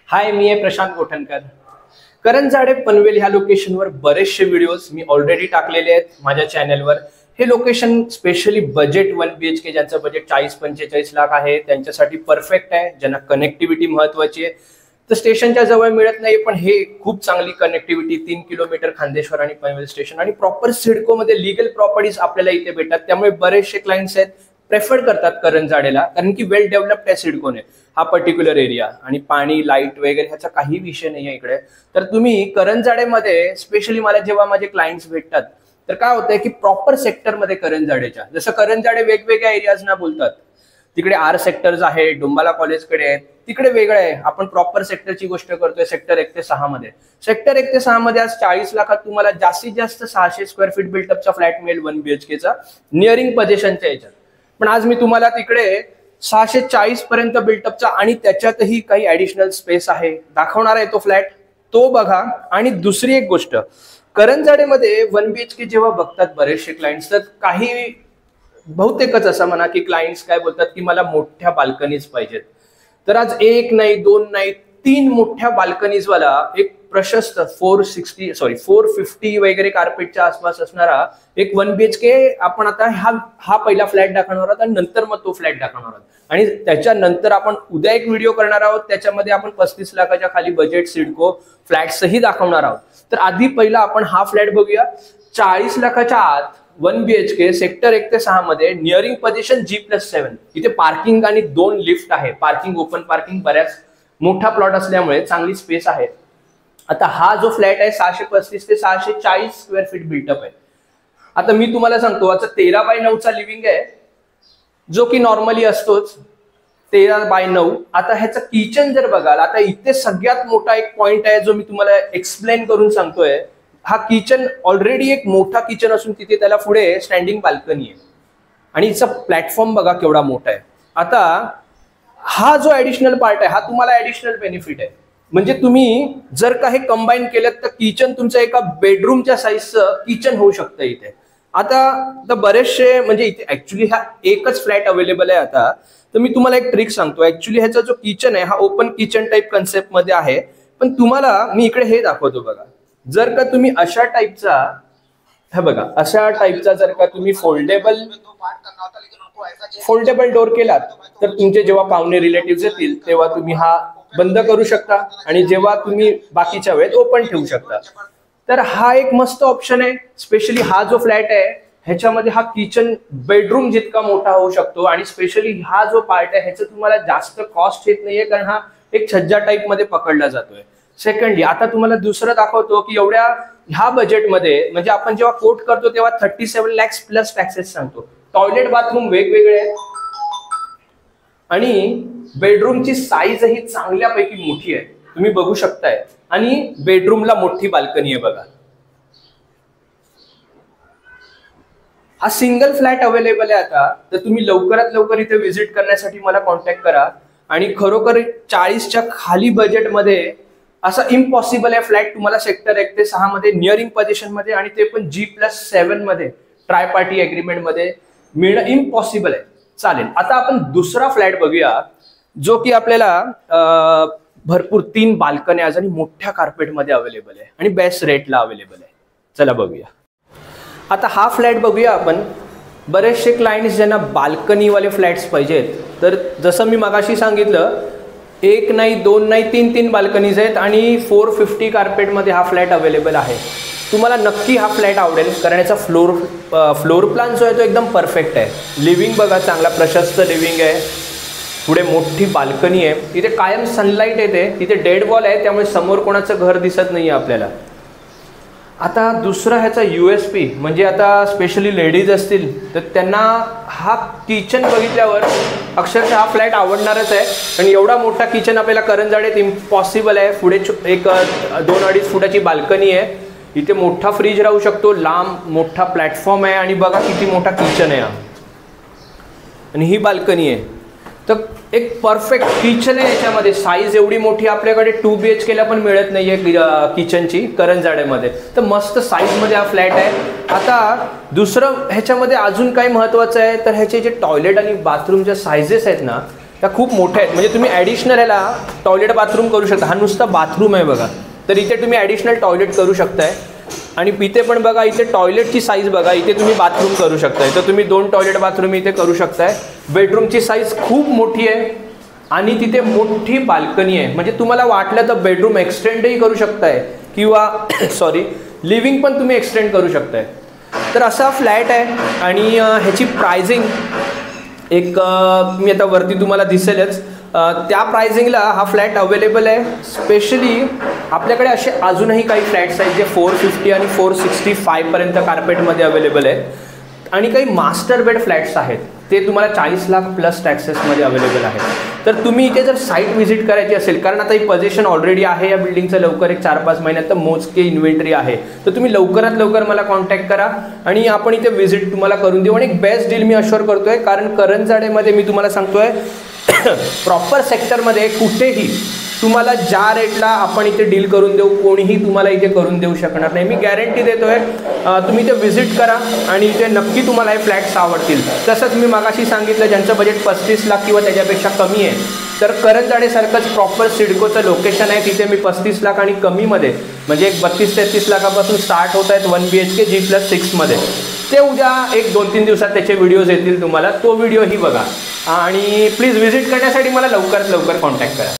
हाय, मी आहे प्रशांत गोठणकर. करंजाडे पनवेल ह्या लोकेशनवर बरेचसे व्हिडिओज मी ऑलरेडी टाकलेले आहेत माझ्या चॅनलवर. हे लोकेशन स्पेशली बजेट 1 BHK ज्यांचं बजेट 40-45 लाख आहे त्यांच्यासाठी परफेक्ट आहे. ज्यांना कनेक्टिव्हिटी महत्वाची आहे तर स्टेशनच्या जवळ मिळत नाही, पण हे खूप चांगली कनेक्टिव्हिटी 3 किलोमीटर खांदेश्वर आणि पनवेल स्टेशन आणि प्रॉपर सिडको मध्ये लिगल प्रॉपर्टीज आपल्याला इथे भेटतात. त्यामुळे बरेचसे क्लायंट्स आहेत प्रेफर करतात करंजाडेला, कारण की वेल डेव्हलप्ड आहे सिडकोने हा पर्टिक्युलर एरिया आणि पाणी लाईट वगैरे ह्याचा काही विषय नाही आहे इकडे. तर तुम्ही करंजाडेमध्ये स्पेशली मला जेव्हा माझे क्लायंट्स भेटतात तर काय होतंय की प्रॉपर सेक्टरमध्ये करंजाडेच्या, जसं करंजाडे वेगवेगळ्या एरियाजना बोलतात, तिकडे आर सेक्टर्स आहे, डोंबाला कॉलेजकडे आहे, तिकडे वेगळं आहे. आपण प्रॉपर सेक्टरची गोष्ट करतोय सेक्टर 1 ते 6 मध्ये. सेक्टर 1 ते 6 मध्ये आज 40 लाखात तुम्हाला जास्तीत जास्त 600 स्क्वेअर फीट बिल्टअपचा फ्लॅट मिळेल 1 BHK चा निअरिंग पोझिशनच्या याच्यात. पण आज मी तुम्हाला तिकडे 640 पर्यंत बिल्टअपचा आणि त्याच्यातही काही ऍडिशनल स्पेस आहे दाखवणार आहे. तो फ्लॅट तो बघा. आणि दुसरी एक गोष्ट, करंजाडेमध्ये 1 BHK जेव्हा बघतात बरेचसे क्लायंट्स तर काही बहुतेकच असं म्हणा की क्लायंट्स काय बोलतात की मला मोठ्या बाल्कनीज पाहिजेत. तर आज 1 नाही 2 नाही 3 मोठ्या बाल्कनीज वाला एक प्रशस्त 450 वगैरे कार्पेटच्या आसपास असणारा एक 1 BHK आपण आता हा पहिला फ्लॅट दाखवणार आहोत आणि नंतर मग तो फ्लॅट दाखवणार आहोत. आणि त्याच्यानंतर आपण उद्या एक व्हिडिओ करणार आहोत त्याच्यामध्ये आपण 35 लाखाच्या खाली बजेट सिडको फ्लॅट्सही दाखवणार आहोत. तर आधी पहिला आपण हा फ्लॅट बघूया. 40 लाखाच्या आत 1 BHK सेक्टर 1 ते 6 मध्ये निअरिंग पोझिशन G+7. इथे पार्किंग आणि 2 लिफ्ट आहे. पार्किंग ओपन पार्किंग, बऱ्याच मोठा प्लॉट असल्यामुळे चांगली स्पेस आहे. आता हा जो फ्लॅट आहे 635 ते 640 स्क्वेअर फीट बिल्टअप आहे. आता मी तुम्हाला सांगतो आता 13x9 लिव्हिंग आहे जो की नॉर्मली असतोच 13x9. आता ह्याचं किचन जर बघाल, आता इथे सगळ्यात मोठा एक पॉइंट आहे जो मी तुम्हाला एक्सप्लेन करून सांगतोय. हा किचन ऑलरेडी एक मोठा किचन असून तिथे त्याला पुढे स्टँडिंग बाल्कनी आहे आणि हिचा प्लॅटफॉर्म बघा केवढा मोठा आहे. आता हा जो ऍडिशनल पार्ट आहे हा तुम्हाला ऍडिशनल बेनिफिट आहे. म्हणजे तुम्ही जर का हे कंबाईन केलं तर किचन तुमचं एका बेडरूमच्या साईजचं किचन होऊ शकतं इथे. आता बरेचसे म्हणजे इथे ऍक्च्युली हा एकच फ्लॅट अवेलेबल आहे आता. तर मी तुम्हाला एक ट्रिक सांगतो. ऍक्च्युली ह्याचा जो किचन आहे हा ओपन किचन टाईप कन्सेप्ट मध्ये आहे, पण तुम्हाला मी इकडे हे दाखवतो बघा. जर का तुम्ही अशा टाईपचा, हा बघा अशा टाईपचा जर का तुम्ही फोल्डेबल डोर केलात तर तुमचे जेव्हा पाहुणे रिलेटिव्ह येतील तेव्हा तुम्ही हा बंद करू शकता आणि जेव्हा तुम्ही बाकीच्या वेळेत ओपन ठेवू शकता. तर हा एक मस्त ऑप्शन आहे. स्पेशली हा जो फ्लॅट आहे ह्याच्यामध्ये हा किचन बेडरूम जितका मोठा होऊ शकतो आणि स्पेशली हा जो पार्ट आहे ह्याचं तुम्हाला जास्त कॉस्ट येत नाहीये कारण हा एक छज्जा टाईप मध्ये पकडला जातोय. सेकंडली आता तुम्हाला दुसरं दाखवतो की एवढ्या ह्या बजेटमध्ये म्हणजे आपण जेव्हा कोट करतो तेव्हा 37 lakhs प्लस टॅक्सेस सांगतो. टॉयलेट बाथरूम वेगवेगळे आहेत आणि बेडरूमची साईजही चांगल्यापैकी मोठी आहे तुम्ही बघू शकताय आणि बेडरूमला मोठी बाल्कनी आहे बघा. हा सिंगल फ्लॅट अवेलेबल आहे आता. तर तुम्ही लवकरात लवकर इथे व्हिजिट करण्यासाठी मला कॉन्टॅक्ट करा. आणि खरोखर 40च्या खाली बजेटमध्ये असा इम्पॉसिबल आहे फ्लॅट तुम्हाला सेक्टर 1 ते 6 मध्ये निअरिंग पोझिशन मध्ये आणि ते पण G+7 मध्ये ट्राय पार्टी अग्रीमेंट मध्ये मिळणं इम्पॉसिबल आहे. चालेल, आता आपण दुसरा फ्लॅट बघूया जो की आपल्याला भरपूर 3 बाल्कन्याज आणि मोठ्या कार्पेटमध्ये अवेलेबल आहे आणि बेस्ट रेटला अवेलेबल आहे. चला बघूया. आता हा फ्लॅट बघूया आपण. बरेचसे क्लायंट्स ज्यांना बाल्कनीवाले फ्लॅट्स पाहिजेत तर जसं मी मगाशी सांगितलं 1 नाही 2 नाही 3 बाल्कनीज आहेत आणि 450 कार्पेटमध्ये हा फ्लॅट अवेलेबल आहे. तुम्हाला नक्की हा फ्लॅट आवडेल कारण याचा फ्लोर प्लॅन जो आहे तो एकदम परफेक्ट आहे. लिव्हिंग बघा चांगला प्रशस्त लिव्हिंग आहे, पुढे मोठी बाल्कनी आहे, तिथे कायम सनलाईट येते, तिथे डेड वॉल आहे त्यामुळे समोर कोणाचं घर दिसत नाहीये आपल्याला. आता दुसरा ह्याचा USP म्हणजे आता स्पेशली लेडीज असतील तर त्यांना हा किचन बघितल्यावर अक्षरशः हा फ्लॅट आवडणारच आहे. आणि एवढा मोठा किचन आपल्याला करंजाडेत इम्पॉसिबल आहे. पुढे एक 2-2.5 फुटाची बाल्कनी आहे, इथे मोठा फ्रीज राहू शकतो, लांब मोठा प्लॅटफॉर्म आहे आणि बघा किती मोठा किचन आहे आणि ही बाल्कनी आहे. तर एक परफेक्ट किचन आहे. याच्यामध्ये साईज एवढी मोठी आपल्याकडे 2 BHK ला पण मिळत नाहीये किचनची करंजाडेमध्ये. तर मस्त साईज मध्ये हा फ्लॅट आहे. आता दुसरं ह्याच्यामध्ये अजून काय महत्वाचं आहे तर ह्याचे जे टॉयलेट आणि बाथरूमच्या साईजेस आहेत ना त्या खूप मोठ्या आहेत, म्हणजे तुम्ही ॲडिशनल ह्याला टॉयलेट बाथरूम करू शकता. हा नुसता बाथरूम आहे बघा, तर इथे तुम्ही ॲडिशनल टॉयलेट करू शकताय. आणि इथे पण बघा, इथे टॉयलेटची साईज बघा, इथे तुम्ही बाथरूम करू शकताय. तर तुम्ही 2 टॉयलेट बाथरूम इथे करू शकताय. बेडरूमची साईज खूप मोठी आहे आणि तिथे मोठी बाल्कनी आहे, म्हणजे तुम्हाला वाटलं तर बेडरूम एक्सटेंडही करू शकताय किंवा सॉरी लिव्हिंग पण तुम्ही एक्सटेंड करू शकताय. तर असा फ्लॅट आहे आणि ह्याची प्राइसिंग एक मी आता वरती तुम्हाला दिसेलच, त्या प्राइसिंगला हा फ्लॅट अवेलेबल आहे. स्पेशली आपल्याकडे असे अजूनही काही फ्लॅट्स आहेत जे 450 आणि 465 पर्यंत कार्पेटमध्ये अवेलेबल आहेत. आणि काही मास्टर बेड फ्लॅट्स आहेत ते तुम्हाला 40 लाख प्लस टॅक्सेसमध्ये अवेलेबल आहेत. तर तुम्ही इथे जर साईट व्हिजिट करायची असेल, कारण आता ही पोझिशन ऑलरेडी आहे या बिल्डिंगचं, लवकर एक 4-5 महिन्यात तर मोजके इन्व्हेंटरी आहे. तर तुम्ही लवकरात लवकर मला कॉन्टॅक्ट करा आणि आपण इथे व्हिजिट तुम्हाला करून देऊ. आणि एक बेस्ट डील मी अश्योर करतोय, कारण करंजाडेमध्ये मी तुम्हाला सांगतोय प्रॉपर सेक्टरमध्ये कुठेही तुम्हाला ज्या रेटला आपण इथे डील करून देऊ कोणीही तुम्हाला इथे करून देऊ शकणार नाही. मी गॅरंटी देतोय. तुम्ही इथे व्हिजिट करा आणि इथे नक्की तुम्हाला हे फ्लॅट्स आवडतील. तसंच मी मागाशी सांगितलं ज्यांचं बजेट 35 लाख किंवा त्याच्यापेक्षा कमी आहे, तर करंजाडेसारखंच प्रॉपर सिडकोचं लोकेशन आहे. तिथे मी 35 लाख आणि कमीमध्ये म्हणजे एक 32-33 लाखापासून स्टार्ट होत आहेत 1 BHK G+6मध्ये. ते उद्या 1-2-3 दिवसात त्याचे व्हिडिओज येतील तुम्हाला, तो व्हिडिओही बघा. आणि प्लीज व्हिजिट करण्यासाठी मला लवकरात लवकर कॉन्टॅक्ट करा.